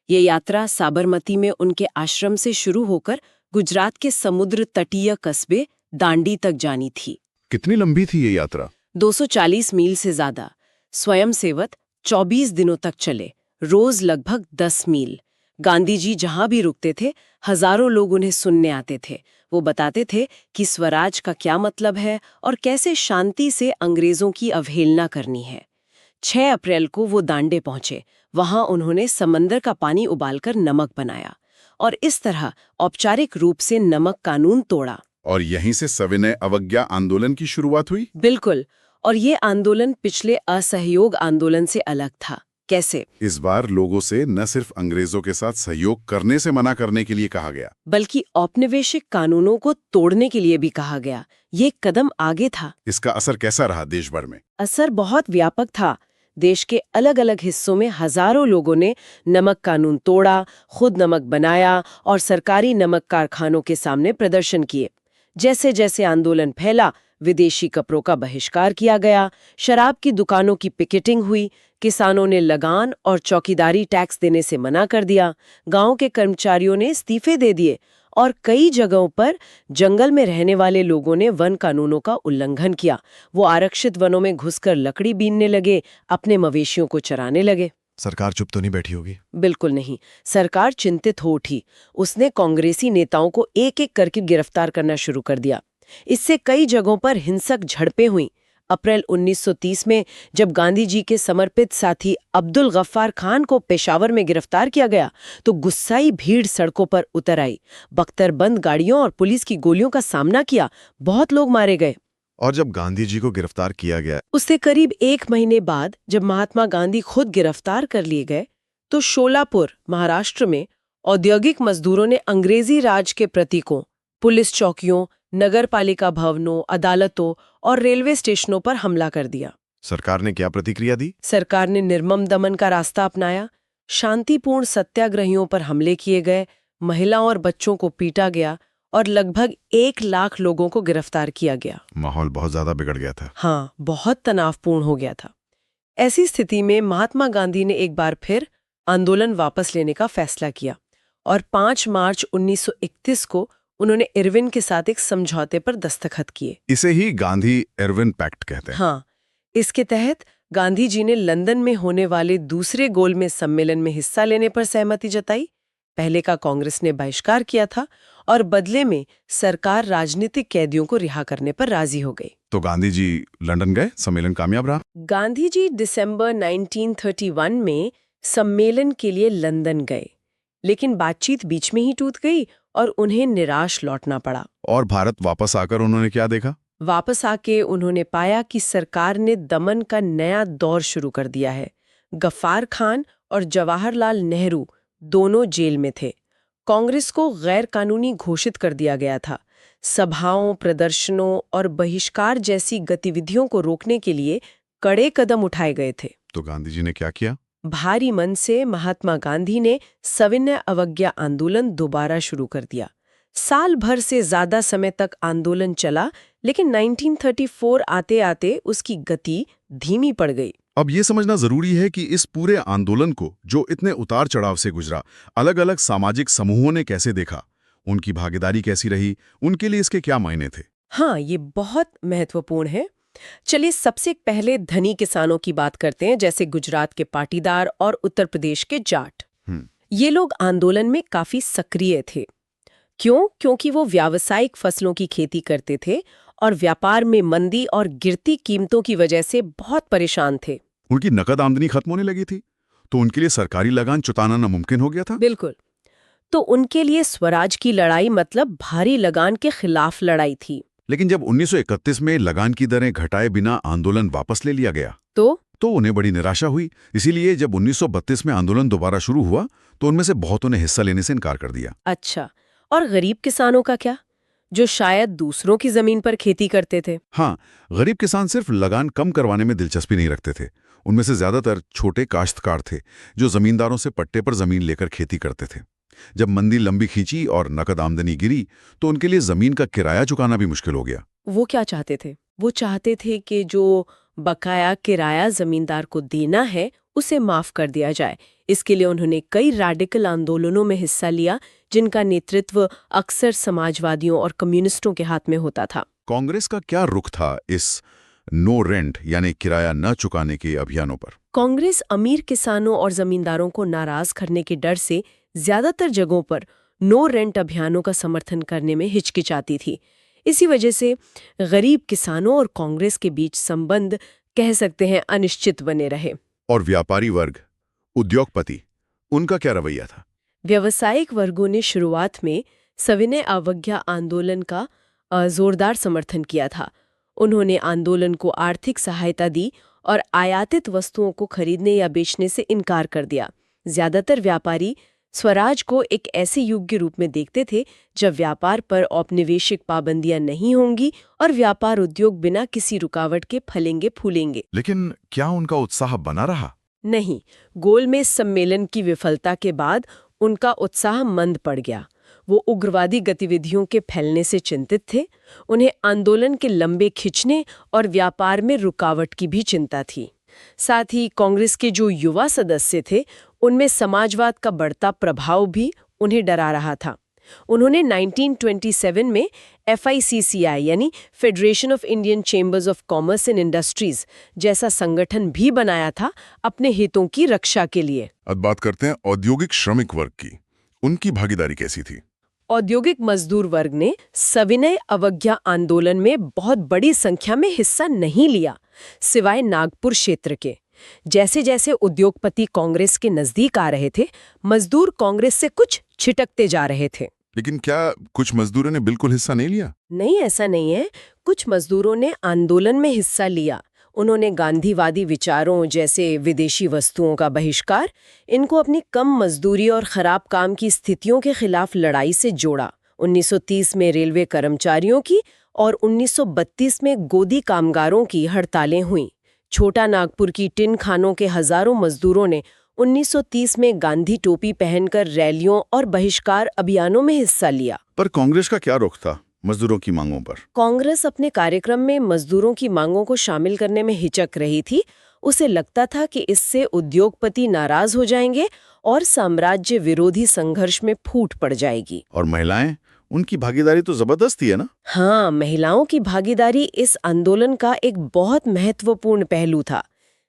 ये यात्रा साबरमती में उनके आश्रम से शुरू होकर गुजरात के समुद्र तटीय कस्बे दांडी तक जानी थी। कितनी लंबी थी ये यात्रा? 240 मील से ज्यादा। स्वयंसेवक 24 दिनों तक चले, रोज लगभग 10 मील। गांधी जी जहां भी रुकते थे, हजारों लोग उन्हें सुनने आते थे। वो बताते थे कि स्वराज का क्या मतलब है और कैसे शांति से अंग्रेजों की अवहेलना करनी है। 6 अप्रैल को वो दांडे पहुंचे। वहां उन्होंने समंदर का पानी उबालकर नमक बनाया और इस तरह औपचारिक रूप से नमक कानून तोड़ा। और यहीं से सविनय अवज्ञा आंदोलन की शुरुआत हुई? बिल्कुल। और ये आंदोलन पिछले असहयोग आंदोलन से अलग था। कैसे? इस बार लोगों से न सिर्फ अंग्रेजों के साथ सहयोग करने से मना करने के लिए कहा गया, बल्कि औपनिवेशिक कानूनों को तोड़ने के लिए भी कहा गया। ये कदम आगे था। इसका असर कैसा रहा देश भर में? असर बहुत व्यापक था। देश के अलग अलग हिस्सों में हजारों लोगों ने नमक कानून तोड़ा, खुद नमक बनाया और सरकारी नमक कारखानों के सामने प्रदर्शन किए। जैसे जैसे आंदोलन फैला, विदेशी कपड़ों का बहिष्कार किया गया, शराब की दुकानों की पिकेटिंग हुई, किसानों ने लगान और चौकीदारी टैक्स देने से मना कर दिया, गांव के कर्मचारियों ने इस्तीफे दे दिए और कई जगहों पर जंगल में रहने वाले लोगों ने वन कानूनों का उल्लंघन किया। वो आरक्षित वनों में घुसकर लकड़ी बीनने लगे, अपने मवेशियों को चराने लगे। सरकार चुप तो नहीं बैठी होगी? बिल्कुल नहीं। सरकार चिंतित हो उठी। उसने कांग्रेसी नेताओं को एक एक करके गिरफ्तार करना शुरू कर दिया। इससे कई जगहों पर हिंसक झड़पें हुईं। अप्रैल 1930 में जब गांधी जी के समर्पित साथी अब्दुल गफ्फार खान को पेशावर में गिरफ्तार किया गया, तो गुस्साई भीड़ सड़कों पर उतर आई। बख्तरबंद गाड़ियों और पुलिस की गोलियों का सामना किया। बहुत लोग मारे गए। और जब गांधी जी को गिरफ्तार किया गया, उससे करीब 1 महीने बाद जब महात्मा गांधी खुद गिरफ्तार कर लिए गए, तो शोलापुर, महाराष्ट्र में औद्योगिक मजदूरों ने अंग्रेजी राज के प्रतीकों, पुलिस चौकियों, नगरपालिका भवनों, अदालतों और रेलवे स्टेशनों पर हमला कर दिया। सरकार ने क्या प्रतिक्रिया दी? सरकार ने निर्मम दमन का रास्ता अपनाया। शांतिपूर्ण सत्याग्रहियों पर हमले किए गए, महिलाओं और बच्चों को पीटा गया और लगभग 1 लाख लोगों को गिरफ्तार किया गया। माहौल बहुत ज्यादा बिगड़ गया था। हाँ, बहुत तनावपूर्ण हो गया था। ऐसी स्थिति में महात्मा गांधी ने एक बार फिर आंदोलन वापस लेने का फैसला किया और 5 मार्च 1931 को उन्होंने इरविन के साथ एक समझौते पर दस्तखत किए। इसे ही गांधी इरविन पैक्ट कहते हैं। हाँ, इसके तहत गांधी जी ने लंदन में होने वाले दूसरे गोलमेज सम्मेलन में हिस्सा लेने पर सहमति जताई। पहले का कांग्रेस ने बहिष्कार किया था और बदले में सरकार राजनीतिक कैदियों को रिहा करने पर राजी हो गई। तो गांधी जी लंदन गए, सम्मेलन कामयाब रहा? गांधी जी दिसंबर 1931 में सम्मेलन के लिए लंदन गए, लेकिन बातचीत बीच में ही टूट गई और उन्हें निराश लौटना पड़ा। और भारत वापस आकर उन्होंने क्या देखा? वापस आके उन्होंने पाया कि सरकार ने दमन का नया दौर शुरू कर दिया है। गफ्फार खान और जवाहरलाल नेहरू दोनों जेल में थे। कांग्रेस को गैर कानूनी घोषित कर दिया गया था। सभाओं, प्रदर्शनों और बहिष्कार जैसी गतिविधियों को रोकने के लिए कड़े कदम उठाए गए थे। तो गांधी जी ने क्या किया? भारी मन से महात्मा गांधी ने सविनय अवज्ञा आंदोलन दोबारा शुरू कर दिया। साल भर से ज्यादा समय तक आंदोलन चला, लेकिन 1934 आते आते उसकी गति धीमी पड़ गई। अब ये समझना जरूरी है कि इस पूरे आंदोलन को, जो इतने उतार चढ़ाव से गुजरा, अलग अलग सामाजिक समूहों ने कैसे देखा, उनकी भागीदारी कैसी रही, उनके लिए इसके क्या मायने थे। हाँ, ये बहुत महत्वपूर्ण है। चलिए सबसे पहले धनी किसानों की बात करते हैं, जैसे गुजरात के पाटीदार और उत्तर प्रदेश के जाट। ये लोग आंदोलन में काफी सक्रिय थे। क्यों? क्योंकि वो व्यावसायिक फसलों की खेती करते थे और व्यापार में मंदी और गिरती कीमतों की वजह से बहुत परेशान थे। उनकी नकद आमदनी खत्म होने लगी थी, तो उनके लिए सरकारी लगान चुकाना नामुमकिन हो गया था। बिल्कुल। तो उनके लिए स्वराज की लड़ाई मतलब भारी लगान के खिलाफ लड़ाई थी। लेकिन जब 1931 में लगान की दरें घटाए बिना आंदोलन वापस ले लिया गया, तो उन्हें बड़ी निराशा हुई। इसीलिए जब 1932 में आंदोलन दोबारा शुरू हुआ, तो उनमें से बहुतों ने हिस्सा लेने से इनकार कर दिया। अच्छा, और गरीब किसानों का क्या, जो शायद दूसरों की जमीन पर खेती करते थे? हाँ, गरीब किसान सिर्फ लगान कम करवाने में दिलचस्पी नहीं रखते थे। उनमें से ज्यादातर छोटे काश्तकार थे, जो जमींदारों से पट्टे पर जमीन लेकर खेती करते थे। जब मंदी लंबी खींची और नकद आमदनी गिरी, तो उनके लिए जमीन का किराया चुकाना भी मुश्किल हो गया। वो क्या चाहते थे? वो चाहते थे कि जो बकाया किराया जमींदार को देना है, उसे माफ कर दिया जाए। इसके लिए उन्होंने कई रैडिकल आंदोलनों में हिस्सा लिया, जिनका नेतृत्व अक्सर समाजवादियों और कम्युनिस्टों के हाथ में होता था। कांग्रेस का क्या रुख था इस नो रेंट यानी किराया न चुकाने के अभियानों पर? कांग्रेस अमीर किसानों और जमींदारों को नाराज करने के डर से ज्यादातर जगहों पर नो रेंट अभियानों का समर्थन करने में हिचकिचाती थी। इसी वजह से गरीब किसानों और कांग्रेस के बीच संबंध कह सकते हैं अनिश्चित बने रहे। और व्यापारी वर्ग, उद्योगपति, उनका क्या रवैया था? व्यावसायिक वर्गों ने शुरुआत में सविनय अवज्ञा आंदोलन का जोरदार समर्थन किया था। उन्होंने आंदोलन को आर्थिक सहायता दी और आयातित वस्तुओं को खरीदने या बेचने से इनकार कर दिया। ज्यादातर व्यापारी स्वराज को एक ऐसे युग के रूप में देखते थे जब व्यापार पर औपनिवेशिक पाबंदियां नहीं होंगी और व्यापार उद्योग बिना किसी रुकावट के फलेंगे फूलेंगे। लेकिन क्या उनका उत्साह बना रहा? नहीं, गोलमेज सम्मेलन की विफलता के बाद उनका उत्साह मंद पड़ गया। वो उग्रवादी गतिविधियों के फैलने से चिंतित थे। उन्हें आंदोलन के लंबे खिंचने और व्यापार में रुकावट की भी चिंता थी। साथ ही कांग्रेस के जो युवा सदस्य थे, उनमें समाजवाद का बढ़ता प्रभाव भी उन्हें डरा रहा था। उन्होंने 1927 में FICCI यानी federation of Indian chambers of commerce and industries जैसा संगठन भी बनाया था अपने हितों की रक्षा के लिए। अब बात करते हैं औद्योगिक श्रमिक वर्ग की। उनकी भागीदारी कैसी थी? औद्योगिक मजदूर वर्ग ने सविनय अवज्ञा आंदोलन में बहुत बड़ी संख्या में हिस्सा नहीं लिया, सिवाय नागपुर क्षेत्र के। जैसे जैसे उद्योगपति कांग्रेस के नजदीक आ रहे थे, मजदूर कांग्रेस से कुछ छिटकते जा रहे थे। लेकिन क्या कुछ मजदूरों ने बिल्कुल हिस्सा नहीं लिया? नहीं, ऐसा नहीं है। कुछ मजदूरों ने आंदोलन में हिस्सा लिया। उन्होंने गांधीवादी विचारों जैसे विदेशी वस्तुओं का बहिष्कार, इनको अपनी कम मजदूरी और खराब काम की स्थितियों के खिलाफ लड़ाई से जोड़ा। 1930 में रेलवे कर्मचारियों की और 1932 में गोदी कामगारों की हड़तालें हुईं। छोटा नागपुर की टिन खानों के हजारों मजदूरों ने 1930 में गांधी टोपी पहनकर रैलियों और बहिष्कार अभियानों में हिस्सा लिया। पर कांग्रेस का क्या रुख था मजदूरों की मांगों पर? कांग्रेस अपने कार्यक्रम में मजदूरों की मांगों को शामिल करने में हिचक रही थी। उसे लगता था कि इससे उद्योगपति नाराज हो जाएंगे और साम्राज्य विरोधी संघर्ष में फूट पड़ जाएगी। और महिलाएं, उनकी भागीदारी तो जबरदस्त थी, है ना? हाँ, महिलाओं की भागीदारी इस आंदोलन का एक बहुत महत्वपूर्ण पहलू था।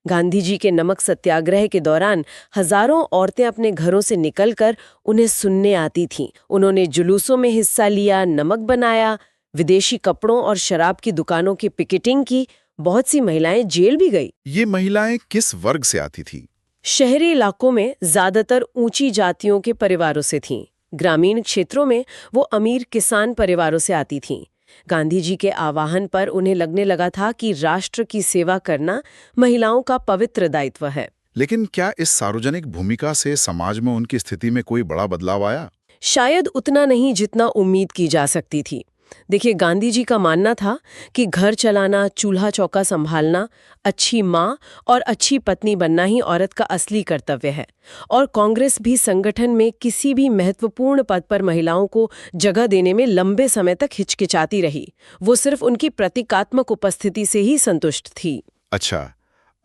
गांधी जी के नमक सत्याग्रह के दौरान हजारों औरतें अपने घरों से निकलकर उन्हें सुनने आती थीं। उन्होंने जुलूसों में हिस्सा लिया, नमक बनाया, विदेशी कपड़ों और शराब की दुकानों की पिकेटिंग की। बहुत सी महिलाएं जेल भी गई। ये महिलाएं किस वर्ग से आती थी? शहरी इलाकों में ज्यादातर ऊंची जातियों के परिवारों से थीं। ग्रामीण क्षेत्रों में वो अमीर किसान परिवारों से आती थीं। गांधी जी के आह्वान पर उन्हें लगने लगा था कि राष्ट्र की सेवा करना महिलाओं का पवित्र दायित्व है। लेकिन क्या इस सार्वजनिक भूमिका से समाज में उनकी स्थिति में कोई बड़ा बदलाव आया? शायद उतना नहीं जितना उम्मीद की जा सकती थी। देखिए, गांधी जी का मानना था कि घर चलाना, चूल्हा चौका संभालना, अच्छी माँ और अच्छी पत्नी बनना ही औरत का असली कर्तव्य है। और कांग्रेस भी संगठन में किसी भी महत्वपूर्ण पद पर महिलाओं को जगह देने में लंबे समय तक हिचकिचाती रही। वो सिर्फ उनकी प्रतीकात्मक उपस्थिति से ही संतुष्ट थी। अच्छा,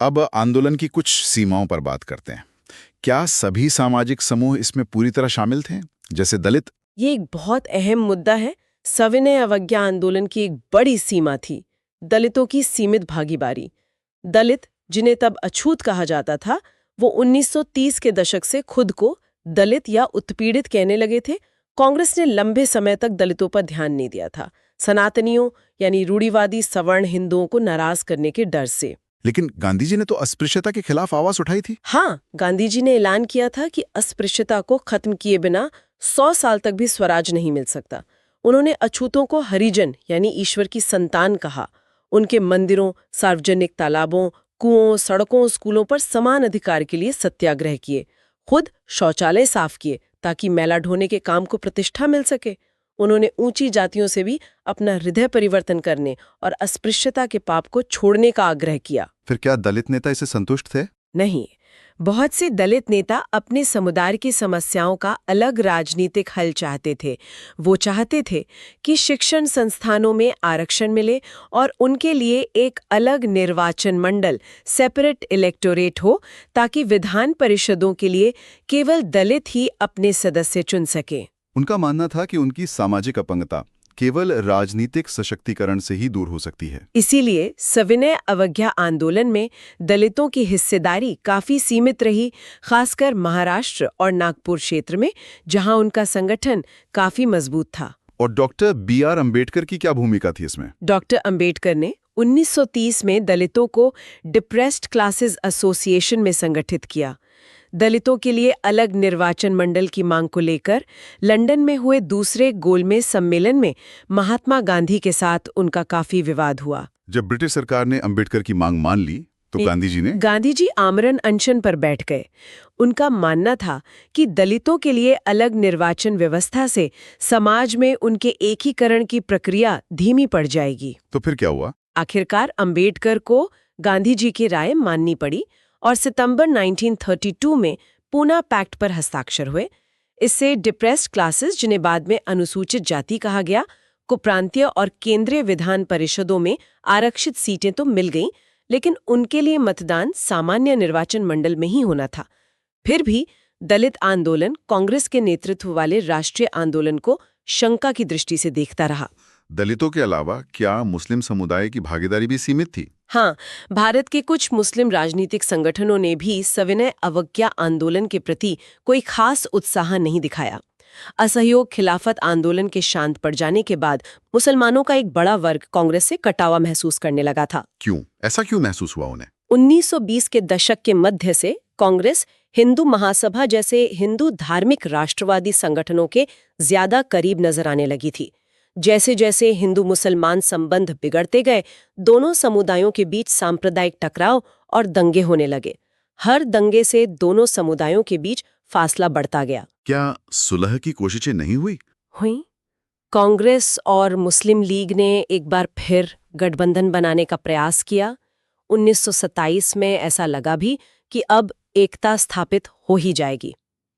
अब आंदोलन की कुछ सीमाओं पर बात करते हैं। क्या सभी सामाजिक समूह इसमें पूरी तरह शामिल थे, जैसे दलित? ये एक बहुत अहम मुद्दा है। सविनय अवज्ञा आंदोलन की एक बड़ी सीमा थी दलितों की सीमित भागीदारी। दलित, जिन्हें तब अछूत कहा जाता था, वो 1930 के दशक से खुद को दलित या उत्पीड़ित कहने लगे थे। कांग्रेस ने लंबे समय तक दलितों पर ध्यान नहीं दिया था, सनातनियों यानी रूढ़िवादी सवर्ण हिंदुओं को नाराज करने के डर से। लेकिन गांधी जी ने तो अस्पृश्यता के खिलाफ आवाज उठाई थी। हाँ, गांधी जी ने ऐलान किया था कि अस्पृश्यता को खत्म किए बिना 100 साल तक भी स्वराज नहीं मिल सकता। उन्होंने अछूतों को हरिजन यानी ईश्वर की संतान कहा। उनके मंदिरों, सार्वजनिक तालाबों, कुओं, सड़कों, स्कूलों पर समान अधिकार के लिए सत्याग्रह किए। खुद शौचालय साफ किए ताकि मैला ढोने के काम को प्रतिष्ठा मिल सके। उन्होंने ऊंची जातियों से भी अपना हृदय परिवर्तन करने और अस्पृश्यता के पाप को छोड़ने का आग्रह किया। फिर क्या दलित नेता इसे संतुष्ट थे? नहीं, बहुत से दलित नेता अपने समुदाय की समस्याओं का अलग राजनीतिक हल चाहते थे। वो चाहते थे कि शिक्षण संस्थानों में आरक्षण मिले और उनके लिए एक अलग निर्वाचन मंडल, सेपरेट इलेक्टोरेट हो, ताकि विधान परिषदों के लिए केवल दलित ही अपने सदस्य चुन सके। उनका मानना था कि उनकी सामाजिक अपंगता केवल राजनीतिक सशक्तिकरण से ही दूर हो सकती है। इसीलिए सविनय अवज्ञा आंदोलन में दलितों की हिस्सेदारी काफी सीमित रही, खासकर महाराष्ट्र और नागपुर क्षेत्र में, जहां उनका संगठन काफी मजबूत था। और डॉक्टर B.R. अम्बेडकर की क्या भूमिका थी इसमें? डॉक्टर अंबेडकर ने 1930 में दलितों को डिप्रेस्ड क्लासेस एसोसिएशन में संगठित किया। दलितों के लिए अलग निर्वाचन मंडल की मांग को लेकर लंदन में हुए दूसरे गोलमेज सम्मेलन में महात्मा गांधी के साथ उनका काफी विवाद हुआ। जब ब्रिटिश सरकार ने अंबेडकर की मांग मान ली तो गांधी जी आमरण अनशन पर बैठ गए। उनका मानना था कि दलितों के लिए अलग निर्वाचन व्यवस्था से समाज में उनके एकीकरण की प्रक्रिया धीमी पड़ जाएगी। तो फिर क्या हुआ? आखिरकार अंबेडकर को गांधी जी की राय माननी पड़ी और सितंबर 1932 में पूना पैक्ट पर हस्ताक्षर हुए। इससे डिप्रेस्ड क्लासेस, जिन्हें बाद में अनुसूचित जाति कहा गया, को प्रांतीय और केंद्रीय विधान परिषदों में आरक्षित सीटें तो मिल गईं, लेकिन उनके लिए मतदान सामान्य निर्वाचन मंडल में ही होना था। फिर भी दलित आंदोलन कांग्रेस के नेतृत्व वाले राष्ट्रीय आंदोलन को शंका की दृष्टि से देखता रहा। दलितों के अलावा क्या मुस्लिम समुदाय की भागीदारी भी सीमित थी? हाँ, भारत के कुछ मुस्लिम राजनीतिक संगठनों ने भी सविनय अवज्ञा आंदोलन के प्रति कोई खास उत्साह नहीं दिखाया। असहयोग खिलाफत आंदोलन के शांत पड़ जाने के बाद मुसलमानों का एक बड़ा वर्ग कांग्रेस से कटावा महसूस करने लगा था। क्यों? ऐसा क्यों महसूस हुआ उन्हें? 1920 के दशक के मध्य से कांग्रेस हिंदू महासभा जैसे हिंदू धार्मिक राष्ट्रवादी संगठनों के ज्यादा करीब नजर आने लगी थी। जैसे जैसे हिंदू मुसलमान संबंध बिगड़ते गए, दोनों समुदायों के बीच सांप्रदायिक टकराव और दंगे होने लगे। हर दंगे से दोनों समुदायों के बीच फासला बढ़ता गया। क्या सुलह की कोशिशें नहीं हुई? कांग्रेस और मुस्लिम लीग ने एक बार फिर गठबंधन बनाने का प्रयास किया। 1927 में ऐसा लगा भी कि अब एकता स्थापित हो ही जाएगी।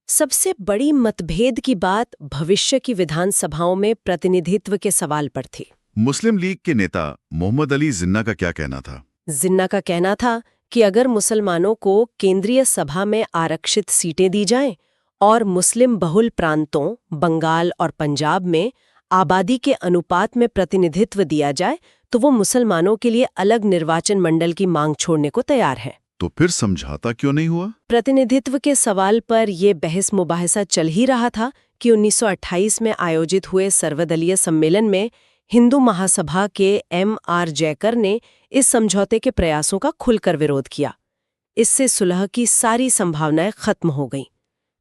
सबसे बड़ी मतभेद की बात भविष्य की विधानसभाओं में प्रतिनिधित्व के सवाल पर थी। मुस्लिम लीग के नेता मोहम्मद अली जिन्ना का क्या कहना था? जिन्ना का कहना था कि अगर मुसलमानों को केंद्रीय सभा में आरक्षित सीटें दी जाएं और मुस्लिम बहुल प्रांतों बंगाल और पंजाब में आबादी के अनुपात में प्रतिनिधित्व दिया जाए तो वो मुसलमानों के लिए अलग निर्वाचन मंडल की मांग छोड़ने को तैयार है। तो फिर समझौता क्यों नहीं हुआ? प्रतिनिधित्व के सवाल पर यह बहस मुबाहिसा चल ही रहा था कि 1928 में आयोजित हुए सर्वदलीय सम्मेलन में हिंदू महासभा के M.R. जयकर ने इस समझौते के प्रयासों का खुलकर विरोध किया। इससे सुलह की सारी संभावनाएं खत्म हो गईं।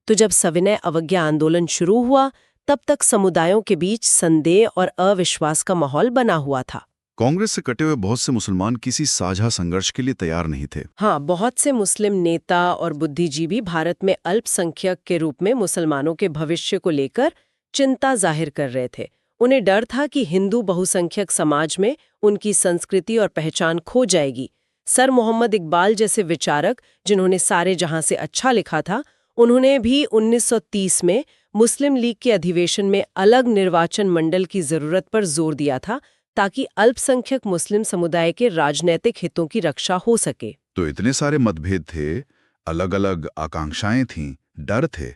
तो जब सविनय अवज्ञा आंदोलन शुरू हुआ, तब तक समुदायों के बीच संदेह और अविश्वास का माहौल बना हुआ था। कांग्रेस से कटे हुए बहुत से मुसलमान किसी साझा संघर्ष के लिए तैयार नहीं थे। हाँ, बहुत से मुस्लिम नेता और बुद्धिजीवी भारत में अल्पसंख्यक के रूप में मुसलमानों के भविष्य को लेकर चिंता जाहिर कर रहे थे। उन्हें डर था कि हिंदू बहुसंख्यक समाज में उनकी संस्कृति और पहचान खो जाएगी। सर मोहम्मद इकबाल जैसे विचारक, जिन्होंने सारे जहां से अच्छा लिखा था, उन्होंने भी 1930 में मुस्लिम लीग के अधिवेशन में अलग निर्वाचन मंडल की जरूरत पर जोर दिया था, ताकि अल्पसंख्यक मुस्लिम समुदाय के राजनीतिक हितों की रक्षा हो सके। तो इतने सारे मतभेद थे, अलग अलग आकांक्षाएं थीं, डर थे,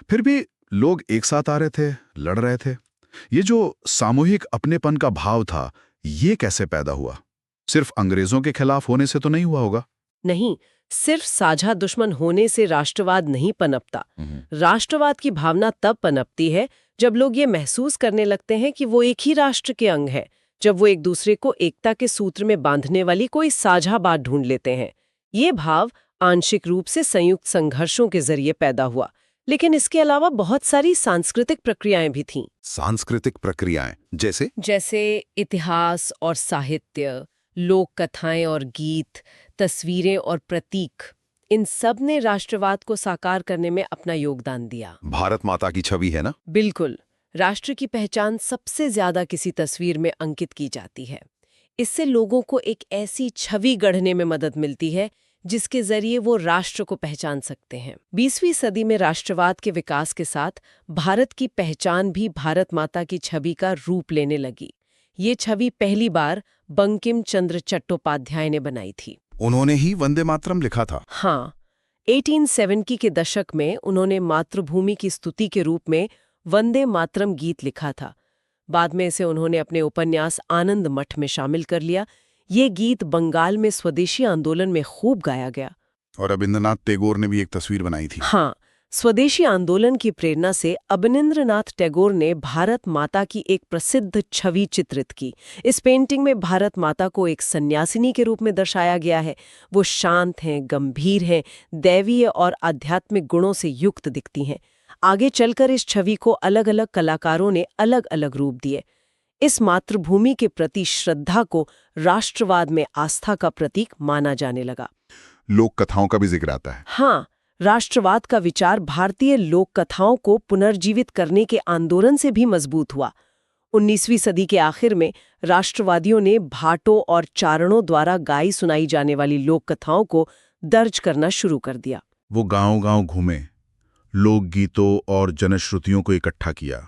फिर भी लोग एक साथ आ रहे थे, लड़ रहे थे। ये जो सामूहिक अपनेपन का भाव था, ये कैसे पैदा हुआ? सिर्फ अंग्रेजों के खिलाफ होने से तो नहीं हुआ होगा? नहीं, सिर्फ साझा दुश्मन होने से राष्ट्रवाद नहीं पनपता। राष्ट्रवाद की भावना तब पनपती है जब लोग ये महसूस करने लगते हैं कि वो एक ही राष्ट्र के अंग है, जब वो एक दूसरे को एकता के सूत्र में बांधने वाली कोई साझा बात ढूंढ लेते हैं। ये भाव आंशिक रूप से संयुक्त संघर्षों के जरिए पैदा हुआ, लेकिन इसके अलावा बहुत सारी सांस्कृतिक प्रक्रियाएं भी थीं। सांस्कृतिक प्रक्रियाएं जैसे इतिहास और साहित्य, लोक कथाएं और गीत, तस्वीरें और प्रतीक, इन सब ने राष्ट्रवाद को साकार करने में अपना योगदान दिया। भारत माता की छवि है ना? बिल्कुल। राष्ट्र की पहचान सबसे ज्यादा किसी तस्वीर में अंकित की जाती है। इससे लोगों को एक ऐसी छवि गढ़ने में मदद मिलती है जिसके जरिए वो राष्ट्र को पहचान सकते हैं। 20वीं सदी में राष्ट्रवाद के विकास के साथ भारत की पहचान भी भारत माता की छवि का रूप लेने लगी। ये छवि पहली बार बंकिम चंद्र चट्टोपाध्याय ने बनाई थी। उन्होंने ही वंदे मातरम लिखा था। हाँ, 1870 के दशक में उन्होंने मातृभूमि की स्तुति के रूप में वंदे मातरम गीत लिखा था। बाद में इसे उन्होंने अपने उपन्यास आनंद मठ में शामिल कर लिया। ये गीत बंगाल में स्वदेशी आंदोलन में खूब गाया गया। और रविंद्रनाथ टैगोर ने भी एक तस्वीर बनाई थी। हाँ, स्वदेशी आंदोलन की प्रेरणा से अवनींद्रनाथ टैगोर ने भारत माता की एक प्रसिद्ध छवि चित्रित की। इस पेंटिंग में भारत माता को एक सन्यासिनी के रूप में दर्शाया गया है। वो शांत हैं, गंभीर हैं, दैवीय और आध्यात्मिक गुणों से युक्त दिखती हैं। आगे चलकर इस छवि को अलग अलग कलाकारों ने अलग अलग रूप दिए। इस मातृभूमि के प्रति श्रद्धा को राष्ट्रवाद में आस्था का प्रतीक माना जाने लगा। लोक कथाओं का भी जिक्र आता है। हाँ, राष्ट्रवाद का विचार भारतीय लोक कथाओं को पुनर्जीवित करने के आंदोलन से भी मजबूत हुआ। 19वीं सदी के आखिर में राष्ट्रवादियों ने भाटों और चारणों द्वारा गाई सुनाई जाने वाली लोक कथाओं को दर्ज करना शुरू कर दिया। वो गांव-गांव घूमे, लोकगीतों और जनश्रुतियों को इकट्ठा किया।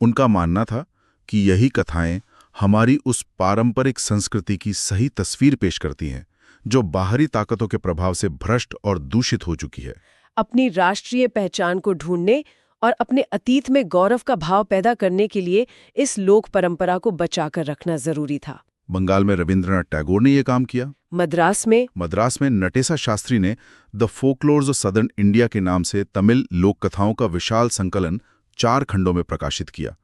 उनका मानना था कि यही कथाएं हमारी उस पारंपरिक संस्कृति की सही तस्वीर पेश करती हैं, जो बाहरी ताकतों के प्रभाव से भ्रष्ट और दूषित हो चुकी है। अपनी राष्ट्रीय पहचान को ढूंढने और अपने अतीत में गौरव का भाव पैदा करने के लिए इस लोक परंपरा को बचाकर रखना जरूरी था। बंगाल में रविंद्रनाथ टैगोर ने यह काम किया। मद्रास में नटेसा शास्त्री ने the folklores of southern India के नाम से तमिल लोक कथाओं का विशाल संकलन 4 खंडों में प्रकाशित किया।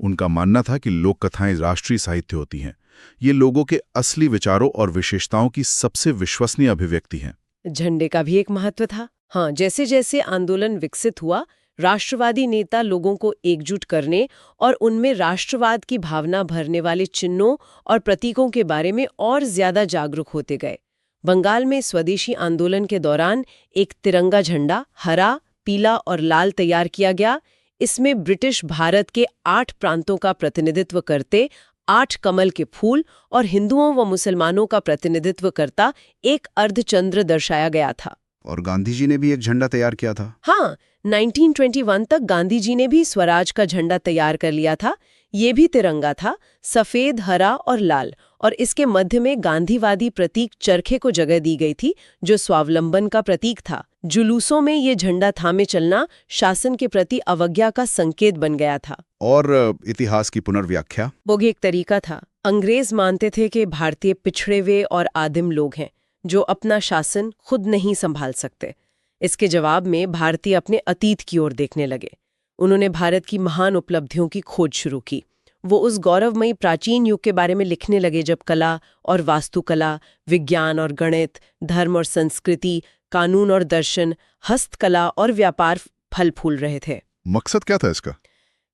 उनका मानना था कि लोक कथाएं राष्ट्रीय साहित्य होती हैं। ये लोगों के असली विचारों और विशेषताओं की सबसे विश्वसनीय अभिव्यक्ति हैं। झंडे का भी एक महत्व था। हाँ, जैसे जैसे आंदोलन विकसित हुआ, राष्ट्रवादी नेता लोगों को एकजुट करने और उनमें राष्ट्रवाद की भावना भरने वाले चिन्हों और प्रतीकों के बारे में और ज्यादा जागरूक होते गए। बंगाल में स्वदेशी आंदोलन के दौरान एक तिरंगा झंडा हरा, पीला और लाल तैयार किया गया। इसमें ब्रिटिश भारत के 8 प्रांतों का प्रतिनिधित्व करते 8 कमल के फूल और हिंदुओं व मुसलमानों का प्रतिनिधित्व करता एक अर्धचंद्र दर्शाया गया था। और गांधी जी ने भी एक झंडा तैयार किया था। हाँ, 1921 तक गांधी जी ने भी स्वराज का झंडा तैयार कर लिया था। ये भी तिरंगा था, सफेद, हरा और लाल, और इसके मध्य में गांधीवादी प्रतीक चरखे को जगह दी गई थी, जो स्वावलंबन का प्रतीक था। जुलूसों में ये झंडा थामे चलना शासन के प्रति अवज्ञा का संकेत बन गया था। और इतिहास की पुनर्व्याख्या, वो भी एक तरीका था। अंग्रेज मानते थे कि भारतीय पिछड़े हुए और आदिम लोग हैं जो अपना शासन खुद नहीं संभाल सकते। इसके जवाब में भारतीय अपने अतीत की ओर देखने लगे। उन्होंने भारत की महान उपलब्धियों की खोज शुरू की। वो उस गौरवमयी प्राचीन युग के बारे में लिखने लगे जब कला और वास्तुकला, विज्ञान और गणित, धर्म और संस्कृति, कानून और दर्शन, हस्तकला और व्यापार फल फूल रहे थे। मकसद क्या था इसका?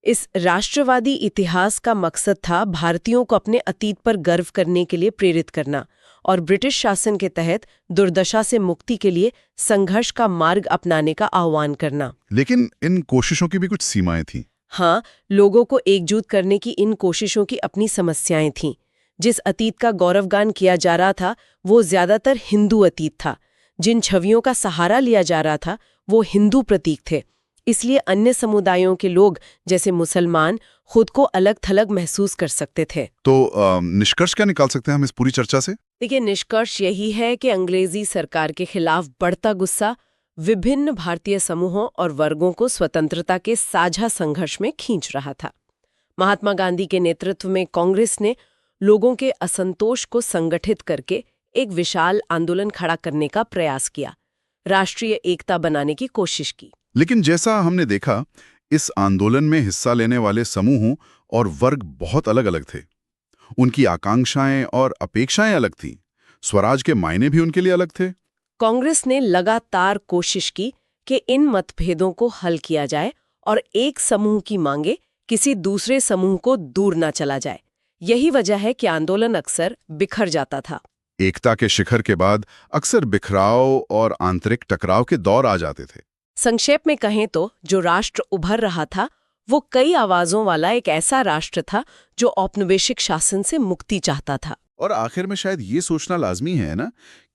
इस राष्ट्रवादी इतिहास का मकसद था भारतीयों को अपने अतीत पर गर्व करने के लिए प्रेरित करना और ब्रिटिश शासन के तहत दुर्दशा से मुक्ति के लिए संघर्ष का मार्ग अपनाने का आह्वान करना। लेकिन इन कोशिशों की भी कुछ सीमाएं थीं। हाँ, लोगों को एकजुट करने की इन कोशिशों की अपनी समस्याएं थीं। जिस अतीत का गौरवगान किया जा रहा था वो ज्यादातर हिंदू अतीत था। जिन छवियों का सहारा लिया जा रहा था वो हिंदू प्रतीक थे। इसलिए अन्य समुदायों के लोग जैसे मुसलमान खुद को अलग थलग महसूस कर सकते थे। तो निष्कर्ष क्या निकाल सकते हैं हम इस पूरी चर्चा से? देखिए, निष्कर्ष यही है कि अंग्रेजी सरकार के खिलाफ बढ़ता गुस्सा विभिन्न भारतीय समूहों और वर्गों को स्वतंत्रता के साझा संघर्ष में खींच रहा था। महात्मा गांधी के नेतृत्व में कांग्रेस ने लोगों के असंतोष को संगठित करके एक विशाल आंदोलन खड़ा करने का प्रयास किया, राष्ट्रीय एकता बनाने की कोशिश की। लेकिन जैसा हमने देखा, इस आंदोलन में हिस्सा लेने वाले समूहों और वर्ग बहुत अलग-अलग थे। उनकी आकांक्षाएं और अपेक्षाएं अलग थीं। स्वराज के मायने भी उनके लिए अलग थे। कांग्रेस ने लगातार कोशिश की कि इन मतभेदों को हल किया जाए और एक समूह की मांगे किसी दूसरे समूह को दूर न चला जाए। यही वजह है कि आंदोलन अक्सर बिखर जाता था। एकता के शिखर के बाद अक्सर बिखराव और आंतरिक टकराव के दौर आ जाते थे। संक्षेप में कहें तो जो राष्ट्र उभर रहा था वो कई आवाजों वाला एक ऐसा राष्ट्र था जो औपनिवेशिक शासन से मुक्ति चाहता था। और आखिर में शायद ये सोचना लाजमी है ना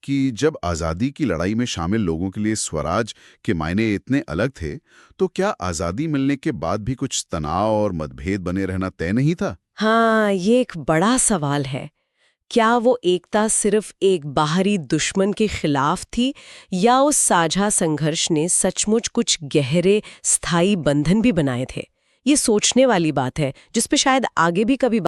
कि जब आज़ादी की लड़ाई में शामिल लोगों के लिए स्वराज के मायने इतने अलग थे, तो क्या आज़ादी मिलने के बाद भी कुछ तनाव और मतभेद बने रहना तय नहीं था? हाँ, ये एक बड़ा सवाल है। क्या वो एकता सिर्फ एक बाहरी दुश्मन के खिलाफ थी या उस साझा संघर्ष ने सचमुच कुछ गहरे स्थायी बंधन भी बनाए थे? ये सोचने वाली बात है जिस पे शायद आगे भी कभी